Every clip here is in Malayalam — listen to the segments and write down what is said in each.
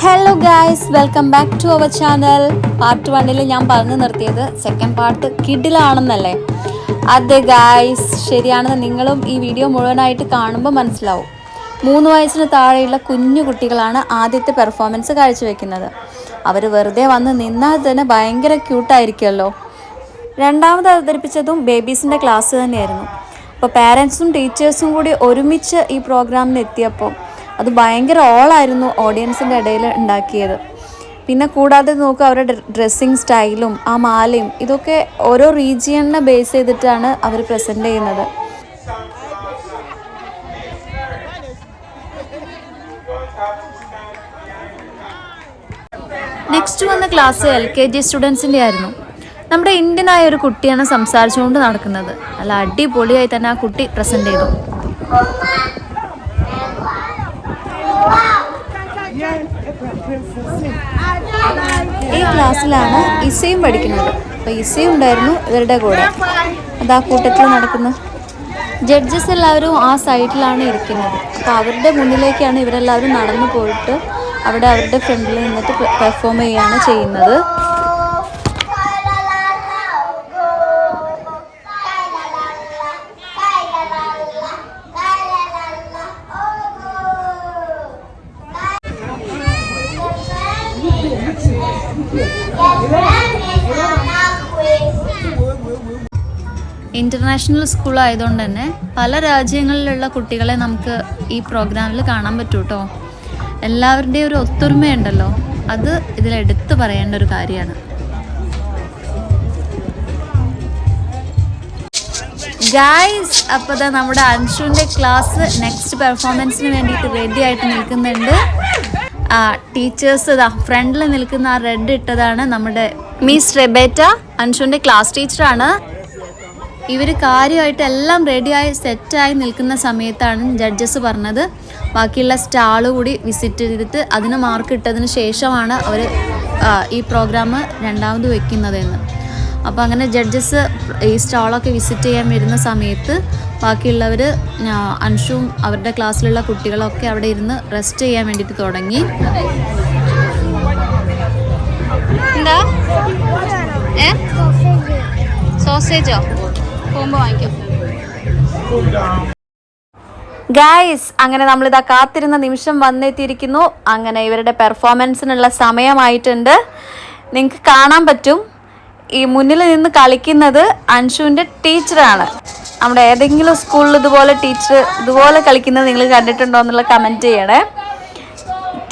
Hello guys, welcome back to our channel. Part 1 ഞാൻ പറഞ്ഞു നിർത്തിയത് സെക്കൻഡ് പാർട്ട് കിഡിലാണെന്നല്ലേ. അതെ ഗായ്സ്, ശരിയാണെന്ന് നിങ്ങളും ഈ വീഡിയോ മുഴുവനായിട്ട് കാണുമ്പോൾ മനസ്സിലാവും. 3 വയസ്സിന് താഴെയുള്ള കുഞ്ഞു കുട്ടികളാണ് ആദ്യത്തെ പെർഫോമൻസ് കാഴ്ചവെക്കുന്നത്. അവർ വെറുതെ വന്ന് നിന്നാൽ തന്നെ ഭയങ്കര ക്യൂട്ടായിരിക്കുമല്ലോ. രണ്ടാമത് അവതരിപ്പിച്ചതും ബേബീസിൻ്റെ ക്ലാസ് തന്നെയായിരുന്നു. അപ്പോൾ പാരൻസും ടീച്ചേഴ്സും കൂടി ഒരുമിച്ച് ഈ പ്രോഗ്രാമിന് എത്തിയപ്പോൾ അത് ഭയങ്കര ഓളായിരുന്നു ഓഡിയൻസിൻ്റെ ഇടയിൽ ഉണ്ടാക്കിയത്. പിന്നെ കൂടാതെ നോക്കുക, അവരുടെ ഡ്രസ്സിങ് സ്റ്റൈലും ആ മാലയും ഇതൊക്കെ ഓരോ റീജിയണിനെ ബേസ് ചെയ്തിട്ടാണ് അവർ പ്രസൻറ്റ് ചെയ്യുന്നത്. നെക്സ്റ്റ് വന്ന ക്ലാസ് LKG സ്റ്റുഡൻസിൻ്റെ ആയിരുന്നു. നമ്മുടെ ഇന്ത്യനായ ഒരു കുട്ടിയാണ് സംസാരിച്ചുകൊണ്ട് നടക്കുന്നത്. നല്ല അടിപൊളിയായി തന്നെ ആ കുട്ടി പ്രസൻറ്റ് ചെയ്തു. ഈ ക്ലാസ്സിലാണ് ഇസയും പഠിക്കുന്നത്. അപ്പോൾ ഇസയും ഉണ്ടായിരുന്നു ഇവരുടെ കൂടെ. അതാ കൂട്ടത്തിൽ നടക്കുന്നു. ജഡ്ജസ് എല്ലാവരും ആ സൈഡിലാണ് ഇരിക്കുന്നത്. അപ്പോൾ അവരുടെ മുന്നിലേക്കാണ് ഇവരെല്ലാവരും നടന്നു പോയിട്ട് അവിടെ അവരുടെ ഫ്രണ്ടിൽ നിന്നിട്ട് പെർഫോം ചെയ്യുകയാണ് ചെയ്യുന്നത്. ഇൻ്റർനാഷണൽ സ്കൂൾ ആയതുകൊണ്ട് തന്നെ പല രാജ്യങ്ങളിലുള്ള കുട്ടികളെ നമുക്ക് ഈ പ്രോഗ്രാമിൽ കാണാൻ പറ്റും കേട്ടോ. എല്ലാവരുടെയും ഒരു ഒത്തൊരുമയുണ്ടല്ലോ, അത് ഇതിലെടുത്ത് പറയേണ്ട ഒരു കാര്യമാണ്. ഗായ്സ്, അപ്പോൾ നമ്മുടെ അൻഷുവിൻ്റെ ക്ലാസ് നെക്സ്റ്റ് പെർഫോമൻസിന് വേണ്ടിയിട്ട് റെഡി ആയിട്ട് നിൽക്കുന്നുണ്ട്. ടീച്ചേഴ്സ് ഫ്രണ്ടിൽ നിൽക്കുന്ന ആ റെഡ് ഇട്ടതാണ് നമ്മുടെ മിസ് റെബേറ്റ, അൻഷുവിൻ്റെ ക്ലാസ് ടീച്ചറാണ്. ഇവർ കാര്യമായിട്ട് എല്ലാം റെഡിയായി സെറ്റായി നിൽക്കുന്ന സമയത്താണ് ജഡ്ജസ് പറഞ്ഞത് ബാക്കിയുള്ള സ്റ്റാൾ കൂടി വിസിറ്റ് ചെയ്തിട്ട് അതിന് മാർക്ക് ഇട്ടതിന് ശേഷമാണ് അവർ ഈ പ്രോഗ്രാം രണ്ടാമത് വെക്കുന്നതെന്ന്. അപ്പോൾ അങ്ങനെ ജഡ്ജസ് ഈ സ്റ്റാളൊക്കെ വിസിറ്റ് ചെയ്യാൻ വരുന്ന സമയത്ത് ബാക്കിയുള്ളവർ അൻഷുവും അവരുടെ ക്ലാസ്സിലുള്ള കുട്ടികളൊക്കെ അവിടെ ഇരുന്ന് റെസ്റ്റ് ചെയ്യാൻ വേണ്ടിയിട്ട് തുടങ്ങി. എന്താ സോസേജോ പോകുമ്പോൾ വാങ്ങിക്കും. ഗായ്സ്, അങ്ങനെ നമ്മളിതാ കാത്തിരുന്ന നിമിഷം വന്നെത്തിയിരിക്കുന്നു. അങ്ങനെ ഇവരുടെ പെർഫോമൻസിനുള്ള സമയമായിട്ടുണ്ട്. നിങ്ങൾക്ക് കാണാൻ പറ്റും, ഈ മുന്നിൽ നിന്ന് കളിക്കുന്നത് അൻഷുവിൻ്റെ ടീച്ചറാണ്. നമ്മുടെ ഏതെങ്കിലും സ്കൂളിൽ ഇതുപോലെ കളിക്കുന്നത് നിങ്ങൾ കണ്ടിട്ടുണ്ടോ എന്നുള്ള കമൻറ്റ് ചെയ്യണേ.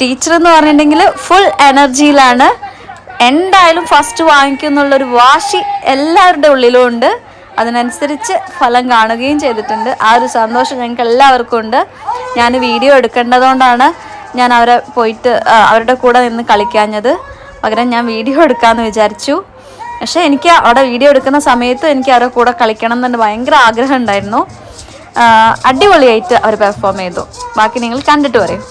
ടീച്ചർ എന്ന് പറഞ്ഞിട്ടുണ്ടെങ്കിൽ ഫുൾ എനർജിയിലാണ്. എന്തായാലും ഫസ്റ്റ് വാങ്ങിക്കും എന്നുള്ളൊരു വാശി എല്ലാവരുടെ ഉള്ളിലും ഉണ്ട്. അതിനനുസരിച്ച് ഫലം കാണുകയും ചെയ്തിട്ടുണ്ട്. ആ ഒരു സന്തോഷം ഞങ്ങൾക്ക് എല്ലാവർക്കും ഉണ്ട്. ഞാൻ വീഡിയോ എടുക്കേണ്ടതുകൊണ്ടാണ് ഞാൻ അവരുടെ കൂടെ നിന്ന് കളിക്കാഞ്ഞത്. പകരം ഞാൻ വീഡിയോ എടുക്കാമെന്ന് വിചാരിച്ചു. പക്ഷേ എനിക്ക് അവിടെ വീഡിയോ എടുക്കുന്ന സമയത്ത് എനിക്ക് അവരുടെ കൂടെ കളിക്കണം എന്നുണ്ട് ഭയങ്കര ആഗ്രഹം ഉണ്ടായിരുന്നു. അടിപൊളിയായിട്ട് അവർ പെർഫോം ചെയ്തു. ബാക്കി നിങ്ങൾ കണ്ടിട്ട് പറയും.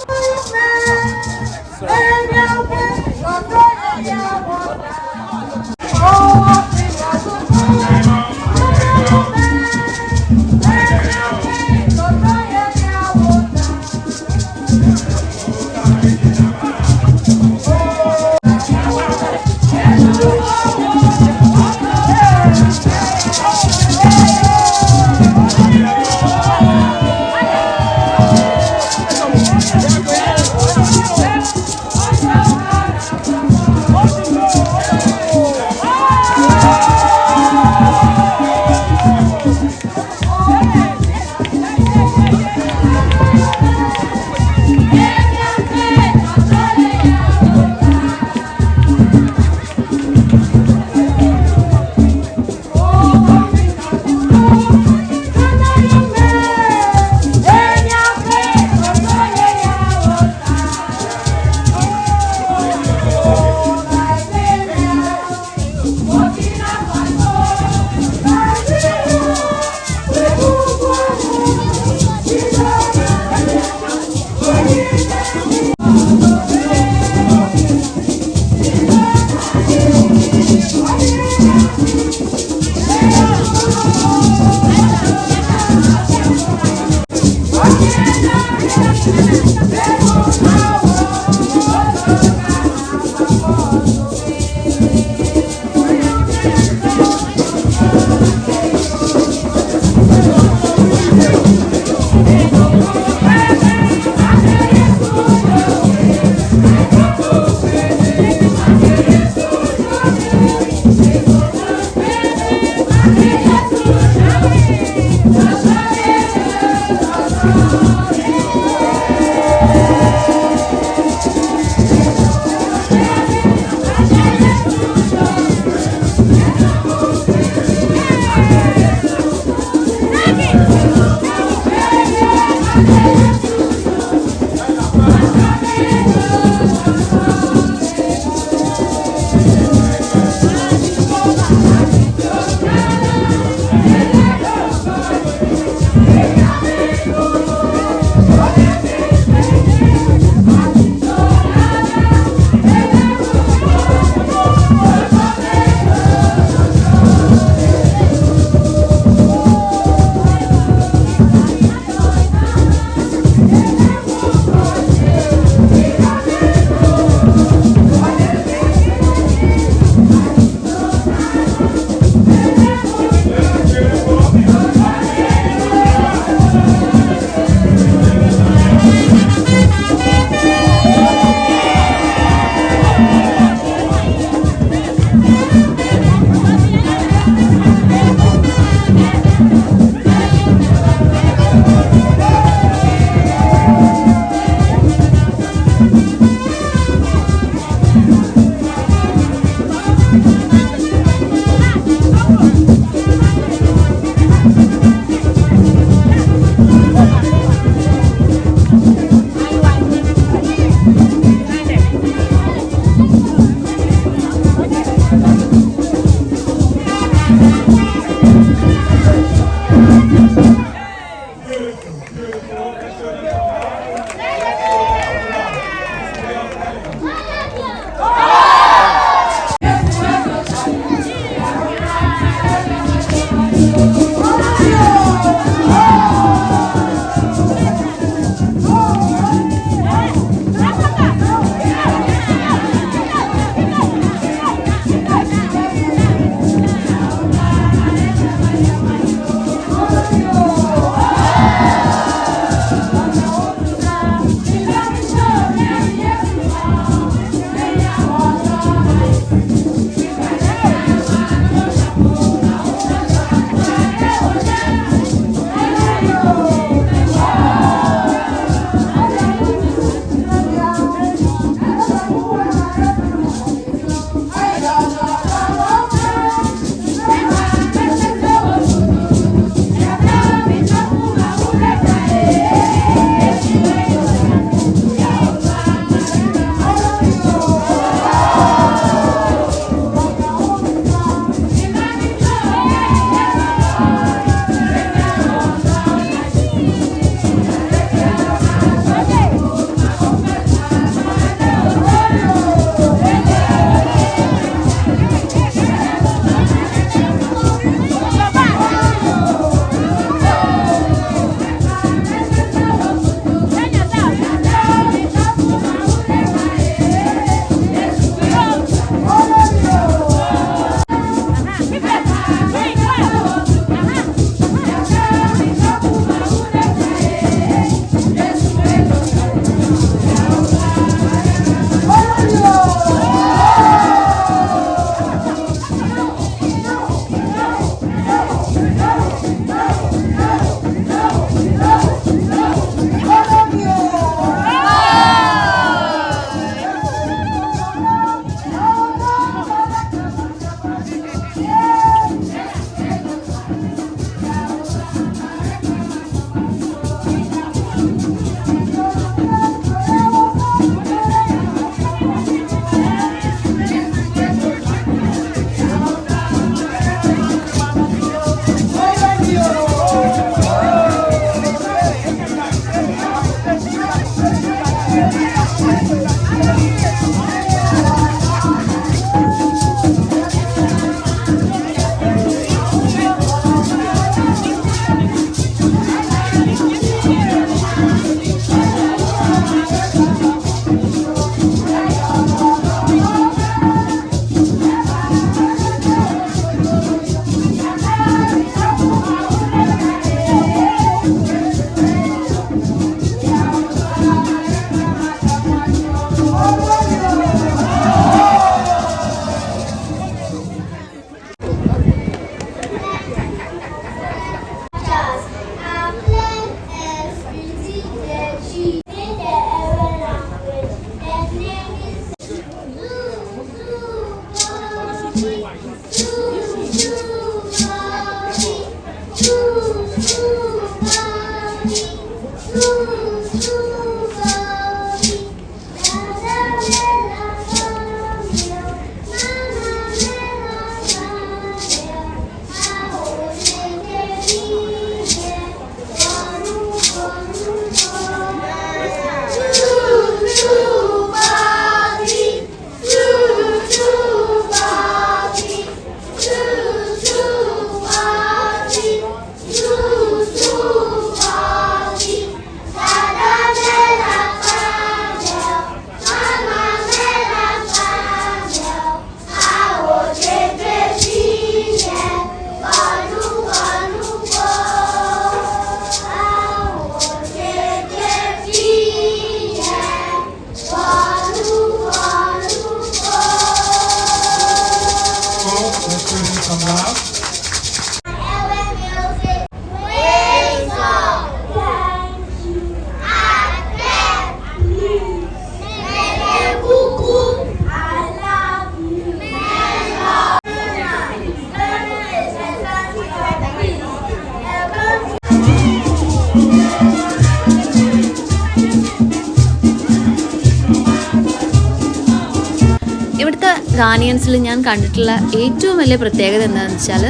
ഇവിടുത്തെ ഗാനിയൻസിൽ ഞാൻ കണ്ടിട്ടുള്ള ഏറ്റവും വലിയ പ്രത്യേകത എന്താണെന്ന് വെച്ചാൽ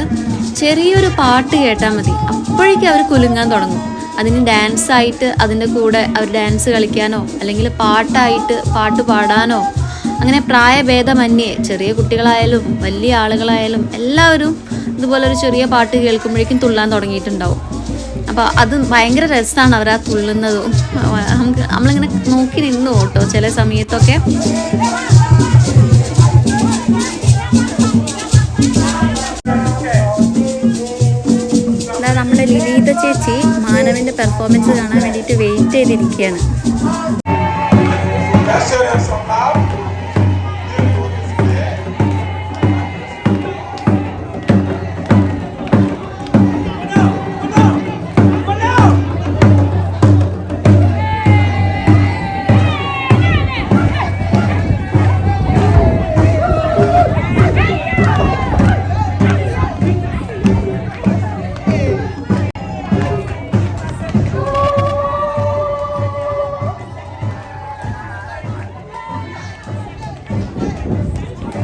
ചെറിയൊരു പാട്ട് കേട്ടാൽ മതി അപ്പോഴേക്കും അവർ കുലുങ്ങാൻ തുടങ്ങും. അതിന് ഡാൻസായിട്ട് അതിൻ്റെ കൂടെ അവർ ഡാൻസ് കളിക്കാനോ അല്ലെങ്കിൽ പാട്ടായിട്ട് പാട്ട് പാടാനോ അങ്ങനെ പ്രായഭേദമന്യേ ചെറിയ കുട്ടികളായാലും വലിയ ആളുകളായാലും എല്ലാവരും ഇതുപോലൊരു ചെറിയ പാട്ട് കേൾക്കുമ്പോഴേക്കും തുള്ളാൻ തുടങ്ങിയിട്ടുണ്ടാവും. അപ്പോൾ അത് ഭയങ്കര രസമാണ് അവർ ആ തുള്ളുന്നതും. നമ്മളിങ്ങനെ നോക്കി നിന്നു കേട്ടോ ചില സമയത്തൊക്കെ. നമ്മുടെ ലിലീത ചേച്ചി മാനവിൻ്റെ പെർഫോമൻസ് കാണാൻ വേണ്ടിയിട്ട് വെയിറ്റ് ചെയ്തിരിക്കുകയാണ്.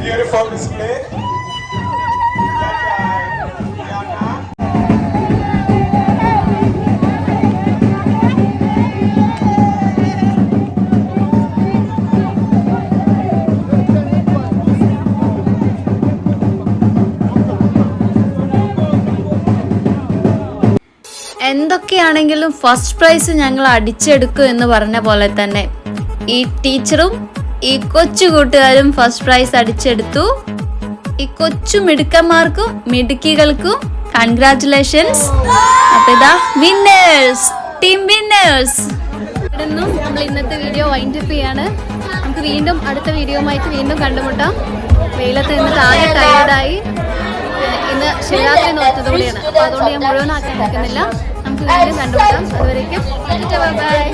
Beautiful display. എന്തൊക്കെയാണെങ്കിലും ഫസ്റ്റ് പ്രൈസ് ഞങ്ങൾ അടിച്ചെടുക്കും എന്ന് പറഞ്ഞ പോലെ തന്നെ ഈ ടീച്ചറും ഈ കൊച്ചു കൂട്ടുകാരും ഫസ്റ്റ് പ്രൈസ് അടിച്ചെടുത്തു. ഈ കൊച്ചു മിടുക്കന്മാർക്കും മിടുക്കികൾക്കും കൺഗ്രാറ്റുലേഷൻസ്. അപ്പൊ ഇതാ വിന്നേഴ്സ്, ടീം വിന്നേഴ്സ്. നമ്മൾ ഇന്നത്തെ വീഡിയോ വൈൻഡ് അപ്പ് ചെയ്യാണ്. നമുക്ക് വീണ്ടും അടുത്ത വീഡിയോയുമായിട്ട് വീണ്ടും കണ്ടുമുട്ടാം. വെയിലത്ത് നിന്നിട്ട് ആകെ ടയേർഡായി. ഇന്ന് ശിവരാത്രി നോർത്തതോടെയാണ്, അപ്പൊ അതുകൊണ്ട് ഞാൻ മുഴുവനാക്കാൻ നിൽക്കുന്നില്ല. നമുക്ക് വീണ്ടും കണ്ടുമുട്ടാം. അതുവരേക്കും ബൈ.